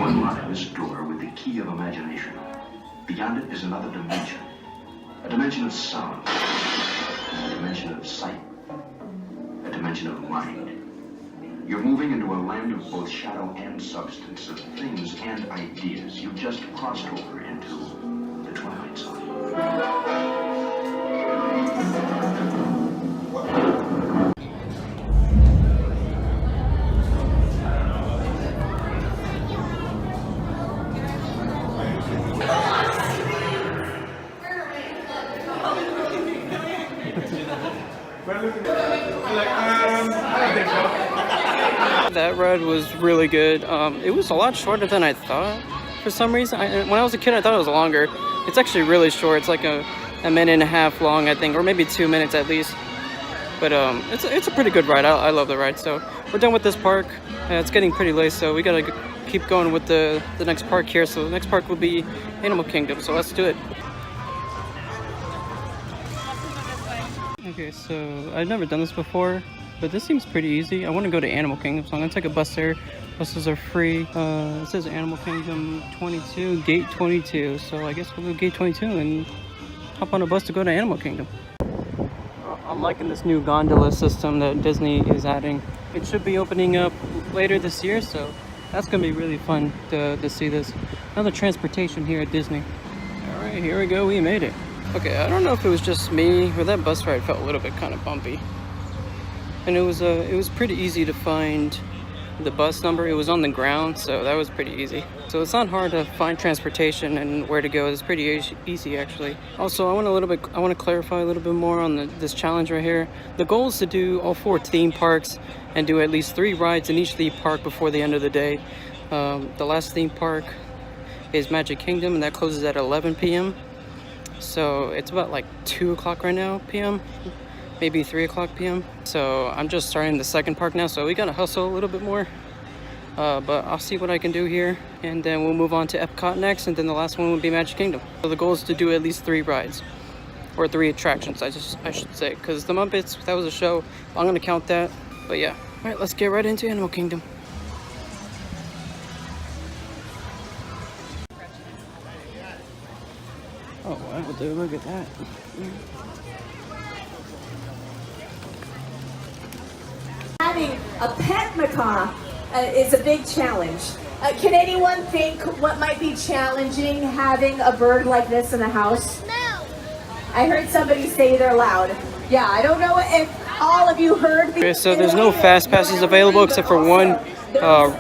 unlock this door with the key of imagination. Beyond it is another dimension. A dimension of sound. A dimension of sight. A dimension of mind. You're moving into a land of both shadow and substance, of things and ideas. You've just crossed over into the Twilight Zone. That ride was really good. It was a lot shorter than I thought for some reason. When I was a kid, I thought it was longer. It's actually really short. It's like a minute and a half long, I think, or maybe 2 minutes at least. But it's a pretty good ride. I love the ride. So we're done with this park. It's getting pretty late, so we gotta keep going with the next park here. So the next park will be Animal Kingdom. So let's do it. Okay, so I've never done this before, but this seems pretty easy. I want to go to Animal Kingdom, so I'm gonna take a bus there. Buses are free. It says Animal Kingdom 22, gate 22. So I guess we'll go gate 22 and hop on a bus to go to Animal Kingdom. I'm liking this new gondola system that Disney is adding. It should be opening up later this year, so that's gonna be really fun to see this. Another transportation here at Disney. All right, here we go. We made it. Okay, I don't know if it was just me, or that bus ride felt a little bit kind of bumpy. And it was pretty easy to find the bus number. It was on the ground, so that was pretty easy. So it's not hard to find transportation and where to go. It's pretty easy actually. Also, I want to clarify a little bit more on this challenge right here. The goal is to do all 4 theme parks and do at least 3 rides in each theme park before the end of the day. The last theme park is Magic Kingdom, and that closes at 11 p.m. So it's about like 2 o'clock right now p.m. maybe 3 o'clock p.m. So I'm just starting the second park now, so we gotta hustle a little bit more. But I'll see what I can do here, and then we'll move on to Epcot next, and then the last one will be Magic Kingdom. So the goal is to do at least 3 rides, or 3 attractions, I should say, because the Muppets, that was a show. I'm gonna count that, but yeah. All right, let's get right into Animal Kingdom. Oh wow, dude, look at that. Having a pet macaw is a big challenge. Can anyone think what might be challenging having a bird like this in the house? No. I heard somebody say they're loud. Yeah, I don't know if all of you heard. Okay, so there's no fast passes available except for one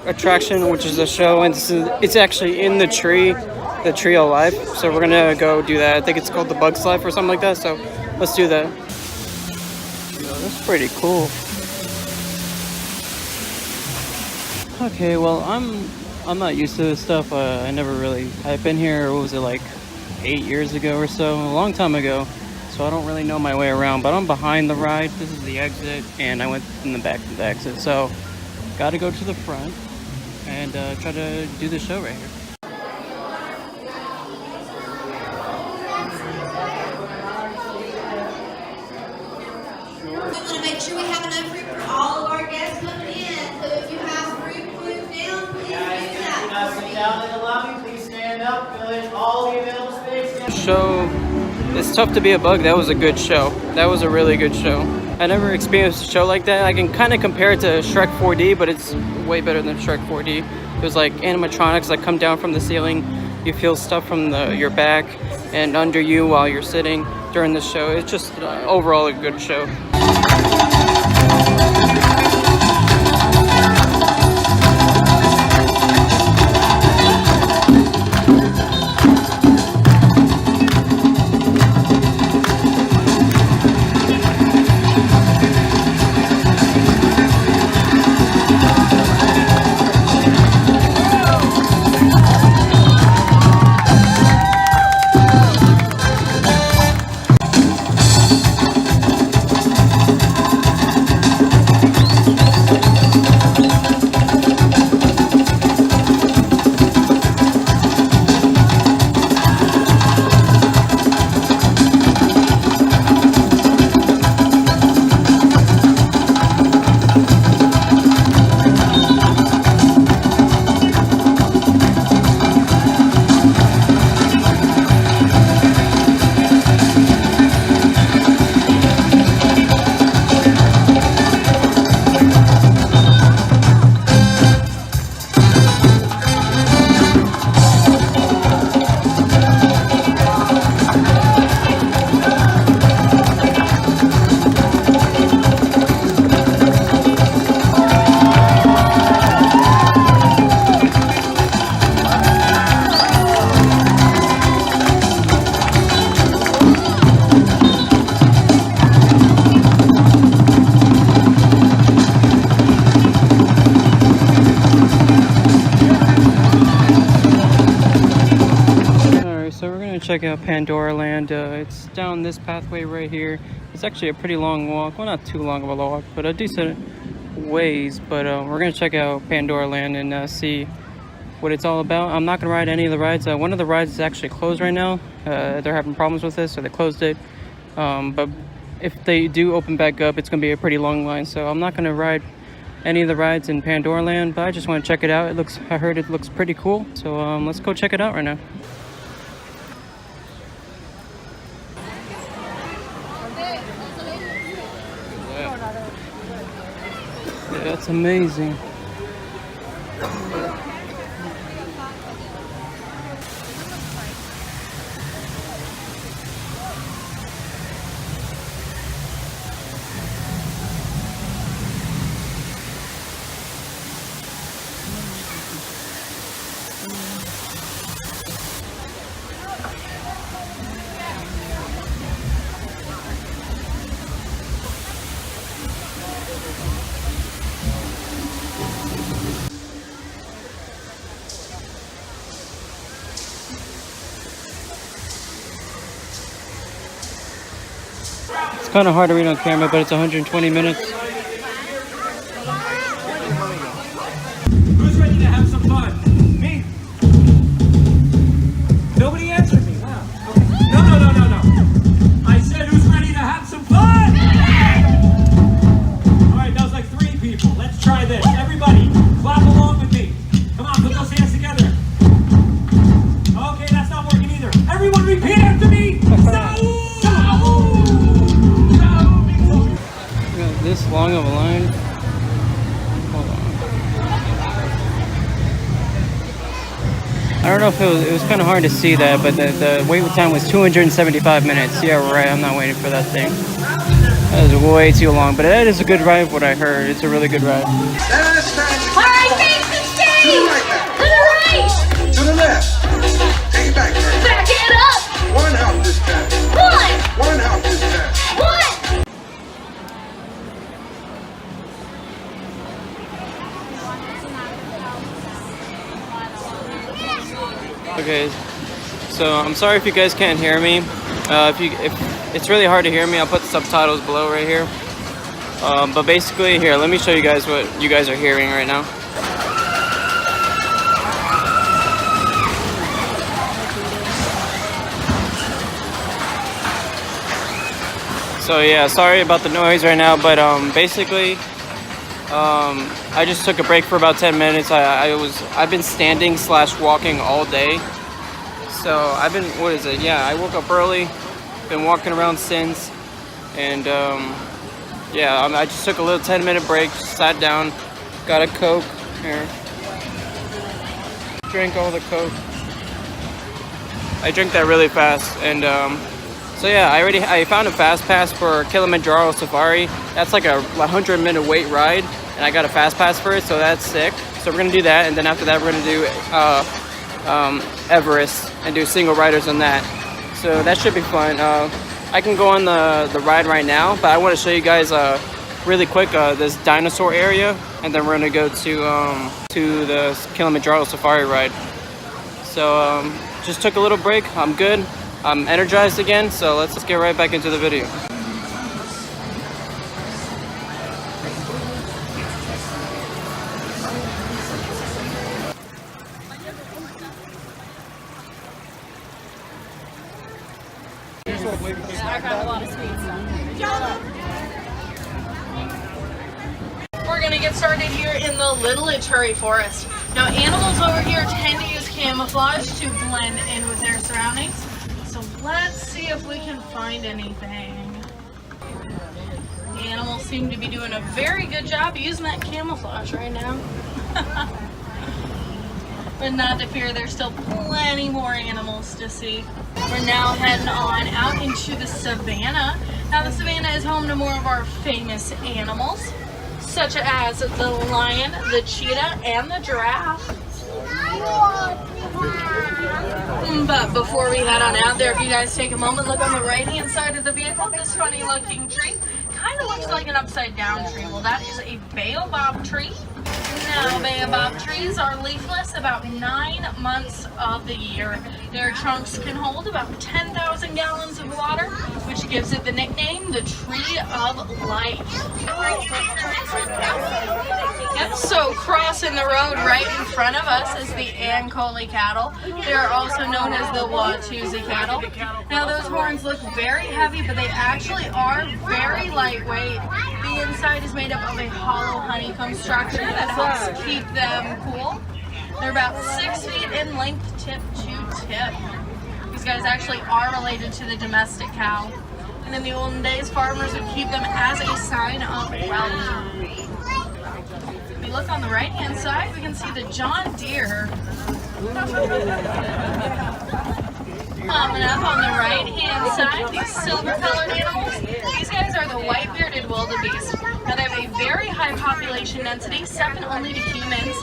attraction, which is a show, and it's actually in the tree of life. So we're gonna go do that. I think it's called the Bug's Life or something like that. So let's do that. That's pretty cool. Okay, well I'm not used to this stuff. I've been here, what was it, like 8 years ago or so, a long time ago. So I don't really know my way around, but I'm behind the ride. This is the exit, and I went in the back of the exit. So gotta go to the front and try to do the show right here. We want to make sure we have enough room for all of our guests coming in. So if you have room to move down, please do that. Sit down in the lobby, please stand up, fill in all the available space. Show, it's tough to be a bug. That was a good show. That was a really good show. I never experienced a show like that. I can kind of compare it to Shrek 4D, but it's way better than Shrek 4D. There's like animatronics that come down from the ceiling. You feel stuff from your back and under you while you're sitting during the show. It's just overall a good show. check out Pandora Land. It's down this pathway right here. It's actually a pretty long walk. Well, not too long of a walk, but a decent ways. But we're gonna check out Pandora Land and see what it's all about. I'm not gonna ride any of the rides. One of the rides is actually closed right now. They're having problems with this, so they closed it. But if they do open back up, it's gonna be a pretty long line. So I'm not gonna ride any of the rides in Pandora Land, but I just want to check it out. I heard it looks pretty cool. So let's go check it out right now. Yeah, that's amazing. It's kind of hard to read on camera, but it's 120 minutes. Who's ready to have some fun? Me? Nobody answered me. Wow. Okay. No. I said who's ready to have some fun? All right, that was like 3 people. Let's try this. Everybody, clap along with me. Come on, put those hands together. Okay, that's not working either. Everyone repeat after me. This long of a line. Hold on. I don't know if it was kind of hard to see that, but the wait time was 275 minutes. Yeah, right. I'm not waiting for that thing. That is way too long, but that is a good ride. What I heard, it's a really good ride. Alright, face the stage! To the right! To the left. Take it back. Back it up! 1 out this time. 1 out this time. 1! Okay, so I'm sorry if you guys can't hear me. If it's really hard to hear me, I'll put the subtitles below right here. But basically, here, let me show you guys what you guys are hearing right now. So yeah, sorry about the noise right now, but basically, I just took a break for about 10 minutes. I've been standing / walking all day. So I've been, what is it? Yeah, I woke up early, been walking around since, and yeah, I just took a little 10-minute break, just sat down, got a Coke here, drank all the Coke. I drink that really fast, and so yeah, I found a fast pass for Kilimanjaro Safari. That's like a 100-minute wait ride, and I got a fast pass for it, so that's sick. So we're gonna do that, and then after that we're gonna do Everest and do single riders on that. So that should be fun. I can go on the ride right now, but I want to show you guys really quick this dinosaur area, and then we're gonna go to the Kilimanjaro Safari ride. So just took a little break. I'm good. I'm energized again. So let's get right back into the video. We're gonna get started here in the Little Ituri Forest. Now, animals over here tend to use camouflage to blend in with their surroundings. So let's see if we can find anything. The animals seem to be doing a very good job using that camouflage right now. But not to fear, there's still plenty more animals to see. We're now heading on out into the savannah. Now the savannah is home to more of our famous animals, such as the lion, the cheetah, and the giraffe. But before we head on out there, if you guys take a moment, look on the right-hand side of the vehicle, this funny-looking tree. Kind of looks like an upside-down tree. Well, that is a baobab tree. Now, baobab trees are leafless about 9 months of the year. Their trunks can hold about 10,000 gallons of water, which gives it the nickname the Tree of Life. Yep, so crossing the road right in front of us is the Ankole cattle. They are also known as the Watusi cattle. Now, those horns look very heavy, but they actually are very lightweight. The inside is made up of a hollow honeycomb structure that helps keep them cool. They're about 6 feet in length, tip to tip. These guys actually are related to the domestic cow. And in the olden days, farmers would keep them as a sign of wealth. If we look on the right-hand side, we can see the John Deere. Coming up on the right-hand side, these silver-colored animals. These guys are the white-bearded wildebeest. Now, they have a very high population density, second only to humans.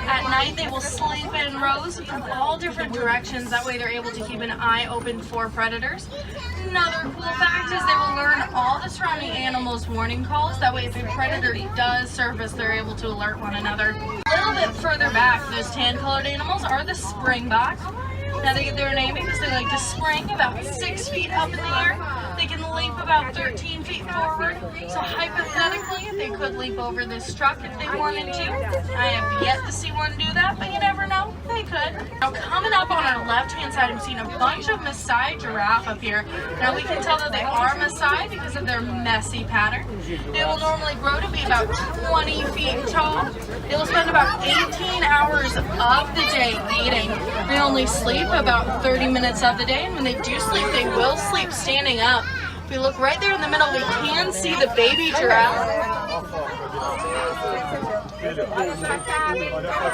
At night, they will sleep in rows from all different directions. That way, they're able to keep an eye open for predators. Another cool fact is they will learn all the surrounding animals' warning calls. That way, if a predator does surface, they're able to alert one another. A little bit further back, those tan-colored animals are the springbok. Now, they get their name because they like to spring about 6 feet up in the air. They can leap about 13 feet forward. So hypothetically, they could leap over this truck if they wanted to. I have yet to see one do that, but you never know. They could. Now, coming up on our left-hand side, I'm seeing a bunch of Maasai giraffe up here. Now, we can tell that they are Maasai because of their messy pattern. They will normally grow to be about 20 feet tall. They will spend about 18 hours of the day eating. They only sleep about 30 minutes of the day, and when they do sleep, they will sleep standing up. If we look right there in the middle, we can see the baby giraffe.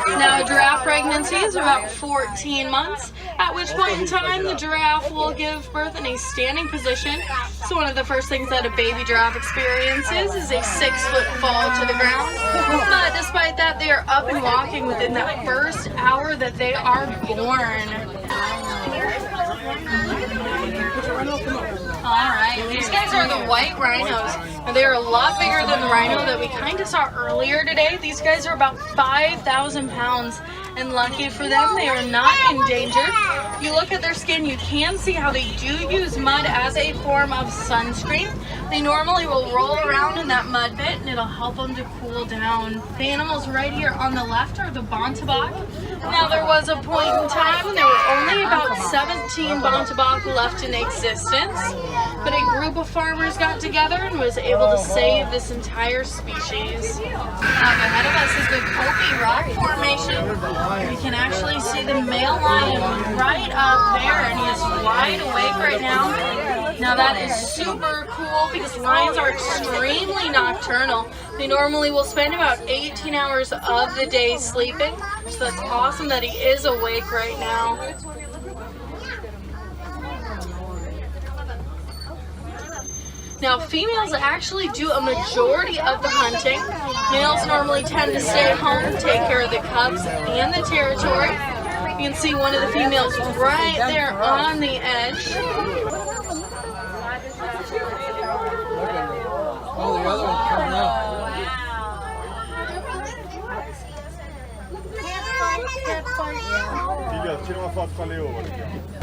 Now, a giraffe pregnancy is about 14 months, at which point in time the giraffe will give birth in a standing position. So one of the first things that a baby giraffe experiences is a 6-foot fall to the ground. But despite that, they are up and walking within that first hour that they are born. Alright, these guys are the white rhinos. Now, they are a lot bigger than the rhino that we kind of saw earlier today. These guys are about 5,000 pounds, and lucky for them, they are not endangered. If you look at their skin, you can see how they do use mud as a form of sunscreen. They normally will roll around in that mud pit, and it'll help them to cool down. The animals right here on the left are the bontebok. Now, there was a point in time when there were only about 17 bontebok left in existence, but a group of farmers got together and was able to save this entire species. Up ahead of us is the Kopi Rock Formation. You can actually see the male lion right up there, and he is wide awake right now. Now, that is super cool because lions are extremely nocturnal. They normally will spend about 18 hours of the day sleeping, so that's awesome that he is awake right now. Now, females actually do a majority of the hunting. Males normally tend to stay home, take care of the cubs and the territory. You can see one of the females right there on the edge. Oh, the other one's coming up.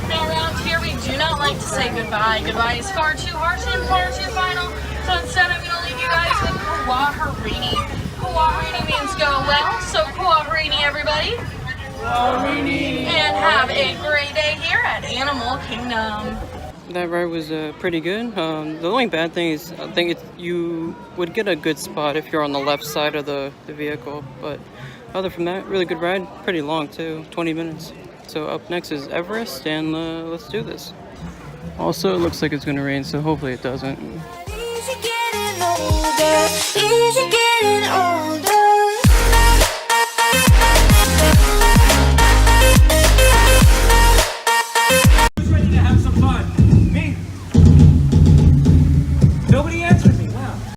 Now, around here, we do not like to say goodbye. Goodbye is far too harsh and far too final. So instead, I'm going to leave you guys with Kuaharini. Kuaharini means go well. So Kuaharini, everybody. Kuaharini. And have a great day here at Animal Kingdom. That ride was pretty good. The only bad thing is I think you would get a good spot if you're on the left side of the vehicle. But other from that, really good ride. Pretty long too, 20 minutes. So up next is Everest, and let's do this. Also, it looks like it's gonna rain, so hopefully it doesn't. Is you getting older?